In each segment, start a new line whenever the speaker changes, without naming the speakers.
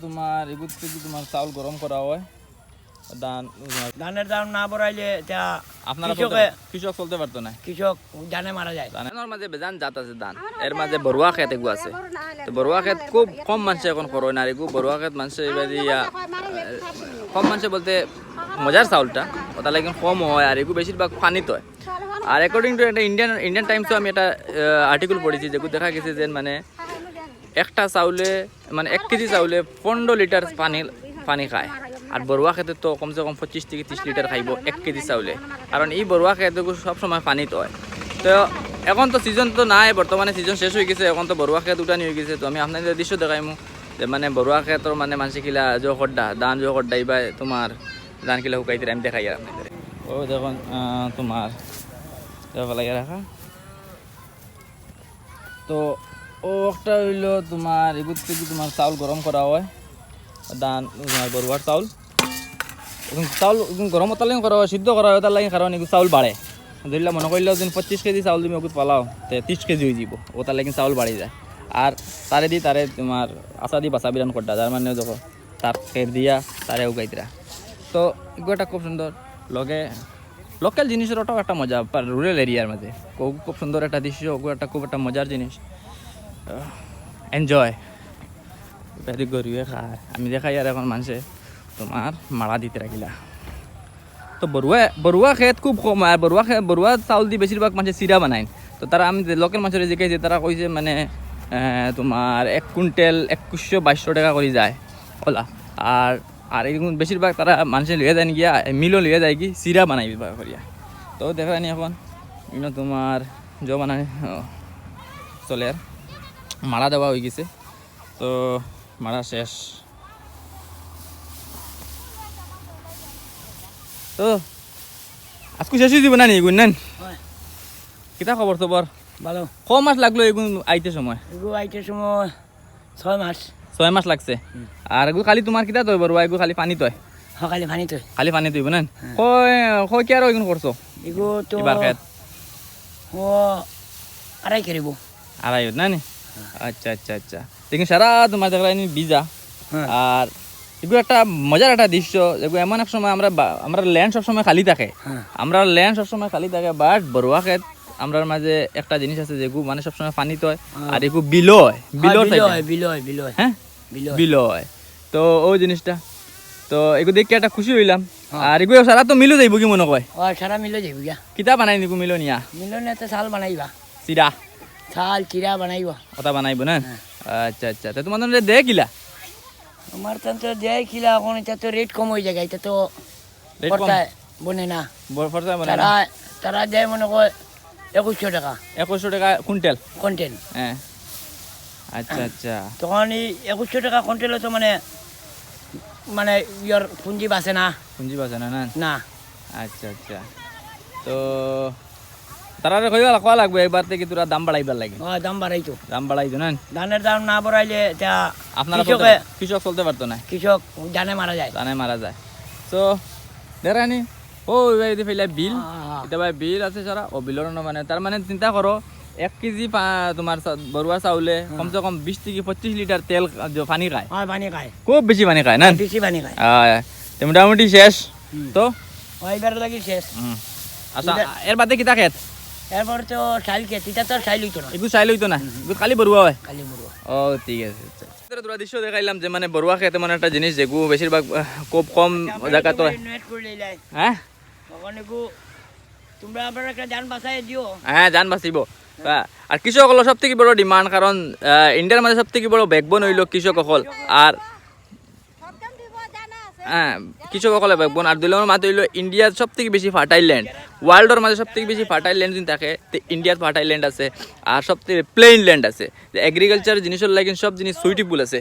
তোমার এগুলো থেকে তোমার চাউল গরম করা হয়
ধানের দাম না বাড়াইলে
আপনারা কৃষক চলতে পারতো না,
কৃষক জানে মারা যায়।
ধানের মাঝে বেজান জাত আছে ধান, এর মাঝে বড়ুয়া খেত এগু আছে। তো বড়ুয়া খেত খুব কম মানুষে এখন করো না, এগু বড়ুয়া খেত মানুষে এবার কম মানুষে বলতে মজার চাউলটা ওটা লাগে কম হয়, আর এগু বেশিরভাগ পানিতে হয়। আর অ্যাকর্ডিং টু একটা ইন্ডিয়ান টাইমসও আমি একটা আর্টিকেল পড়েছি, যেগুলো দেখা গেছে যে মানে একটা চাউলে মানে 1 কেজি চাউলে 15 লিটার পানি খায়। আর বড়ুয়া খেতে তো কমসে কম 25 থেকে 30 লিটার খাইব 1 কেজি চাউলে, কারণ এই বড়ুয়া খেতে সবসময় পানিতে হয়। তো এখন তো সিজন তো নাই, বর্তমানে সিজন শেষ হয়ে গেছে, এখন তো বড়ুয়া খেত উঠানি হয়ে গেছে। তো আমি আপনাদের দৃশ্য দেখাইমু যে মানে বড়ুয়া খেতর মানে মানুষ কিলা জো খড্ডা ধান জো খড্ডা এইবার তোমার ধান কিলা শুকাইতে আমি দেখাই আর আপনাদের। ও দেখুন তোমার লাগে রাখা। তো ও একটা হইলো তোমার এগুলো থেকে তোমার চাউল গরম করা হয়, ধান তোমার বড়ুয়ার চাউল। এখন চাউল গরম তার লাগে করা হয়, সিদ্ধ করা হয় তার লাগে, কারণ এগুলো চাউল বাড়ে। ধরলে মনে করলেও যেন 25 কেজি চাউল তুমি ওগুলো পালাও তো 30 কেজি হয়ে যাব, ও তার লাগে চাউল বাড়ি যায়। আর তারে তোমার আশা দি বাসা বিরান করটা, যার মানে দেখো তার খের দিয়া তারে উগাইতরা। তো এগুলো একটা খুব সুন্দর লগে লোকাল জিনিসের ওটাও একটা মজা, রুরাল এরিয়ার মাঝে খুব সুন্দর একটা দৃশ্য, ওগুলো একটা খুব একটা মজার জিনিস। এনজয় গরিবে খায়, আমি দেখাই আর এখন মানুষে তোমার মারা দিতে রাখিলা। তো বড়ুয়া খেত খুব কম, আর বড়ুয়া চাউল দিয়ে বেশিরভাগ মানুষের চিরা বানায়। তো তারা আমি লোকেল মানুষের জিজ্ঞাসি, তারা কইছে মানে তোমার 1 কুইন্টাল 2100-2200 টাকা করে যায় ওলা। আর এরকম বেশিরভাগ তারা মানুষের লিয়ে যায় গিয়া মিলও লিয়ে যায় কি চিরা বানাই করিয়া। তো দেখানি এখন তোমার জো বানানি চলে, আর মারা দেওয়া হয়ে গেছে। তো মারা শেষ। তো আজকে শেষ হয়ে যাব না নি এগুন নেন? কিতা খবর তোর?
ভালো।
ক মাস লাগলো এগুন আইতে সময়?
এগু আইতে সময় 6 মাস।
6 মাস লাগছে। আর এগু খালি তোমার কিতা তৈ বড় এগু খালি পানি তৈ?
হ্যাঁ,
খালি পানি তৈব না? কই কি আর এগুন করছো?
এগু তো
এবার খেত
ও আড়াই করিব।
আড়াই না নি? আচ্ছা দেখুন সারা তোমার দেখা বিজা। আর এগুলো একটা মজার একটা দৃশ্য, যেগুলো এমন এক সময় আমরা ল্যান্ড সবসময় খালি থাকে, বাট বড়ুয়া খেত আমরার মাঝে একটা জিনিস আছে যেগুলো মানে সবসময় পানি হয়, আর এগুলো বিল হয়। তো ওই জিনিসটা তো এগুলো দেখে একটা খুশি হইলাম। আর এগুলো সারা তো মিলো যাইব কি মনে কয়?
সারা মিলো যাইব গিয়া।
কিতা বানাই নিবো মিলো নিয়া?
মিলো নিয়া তো চাল বানাইবা, চিরা বানাইবা, ওটা
বানাইব না? আচ্ছা তো তোমার দে কিলা?
আমার তো দেয় খিলা, এখন এটা তো রেট কম হয়ে যায়, এটা তো বনে না, তারা দেয় মনে কর 2100 টাকা।
2100 টাকা কুইন্টাল?
হ্যাঁ।
আচ্ছা
তখন এই 2100 টাকা কুইন্টালে তো মানে ইয়ার পুঁজি বাঁচে না না।
আচ্ছা তো তারা কয়া লাগবে এবার থেকে তোরা দাম বাড়াইবার লাগে?
দাম
বাড়াইতো না?
ধানের দাম না বাড়াইলে
আপনারা কৃষক চলতে পারতো না,
কৃষক জানে মারা যায়।
তো দেখানি ও ফেলে বিল, এটা ভাই বিল আছে সারা ও বিলর মানে তার মানে চিন্তা করো 1 কেজি তোমার বড়ুয়া চাউলে কমসে কম 20 থেকে 25 লিটার তেল পানি খায়। খুব বেশি পানি খায় না? মোটামুটি শেষ তো
এবার লাগি শেষ।
আচ্ছা এর বাদে কিতা খেত?
এরপর তো শাইল খেত, এটা তো শাইল হইতো না,
এগুলো শাইল হইতো না, এগুলো খালি বড়ুয়া হয়? ও ঠিক আছে। তোরা দৃশ্য দেখাইলাম যে মানে বড়ুয়া খেত এমন একটা জিনিস যেগুলো বেশিরভাগ খুব কম জায়গা তো। হ্যাঁ
তোমরা আপনারা একটা জান বাঁচাই দিও।
হ্যাঁ জান বাঁচিব। আর কৃষক হলো সব থেকে বড় ডিমান্ড, কারণ ইন্ডিয়ার মাঝে সব থেকে বড় ব্যাকবোন হইল কৃষক সকল। আর হ্যাঁ কৃষক সকলে ব্যাকবোন। আর 2 নম্বর মাত্র হইল ইন্ডিয়ার সব থেকে বেশি ফার্টাইল ল্যান্ড, ওয়ার্ল্ডের মাঝে সব থেকে বেশি ফার্টাইল ল্যান্ড যদি থাকে তো ইন্ডিয়ার ফার্টাইল ল্যান্ড আছে, আর সব থেকে প্লেইন ল্যান্ড আছে। যে এগ্রিকালচার জিনিসের লাগে সব জিনিস সুইটেবল আছে।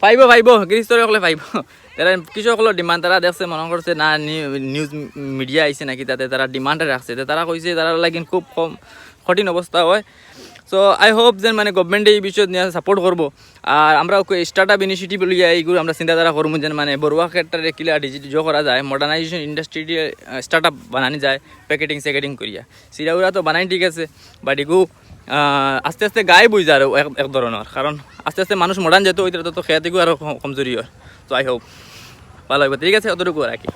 পাইব গৃহস্থরে সকলে পাইব। তারা কৃষকসকলের ডিমান্ড তারা দেখছে, মনে করছে না নিউজ মিডিয়া আইছে নাকি, তাতে তারা ডিমান্ডে রাখছে। তারা কইছে তারা লাগিন খুব কম কঠিন অবস্থা হয়। সো আই হোপ যে মানে গভর্নমেন্টে এই বিষয় নিয়ে সাপোর্ট করবো। আর আমরা স্টার্ট আপ ইনিশিয়েটিভ লিয়ে এইগুলো আমরা চিন্তাধারা করবো যে মানে বড়ুয়া ক্ষেত্রে কিলা ডিজিটাল করা যায়, মডার্নাইজেশন ইন্ডাস্ট্রি স্টার্ট আপ বানানি যায় প্যাকেটিং করিয়া। সিরাউরা তো বানাই ঠিক আছে, বাট এগু আস্তে আস্তে গাই বুঝ যায় আর এক ধরনের, কারণ আস্তে আস্তে মানুষ মডার্ন যেহেতু ওইটা তো খেয়াতিকেও আরও কমজোরি হয়। তো আই হোপ ভালো হবে। ঠিক আছে, অতটুকু রাখি।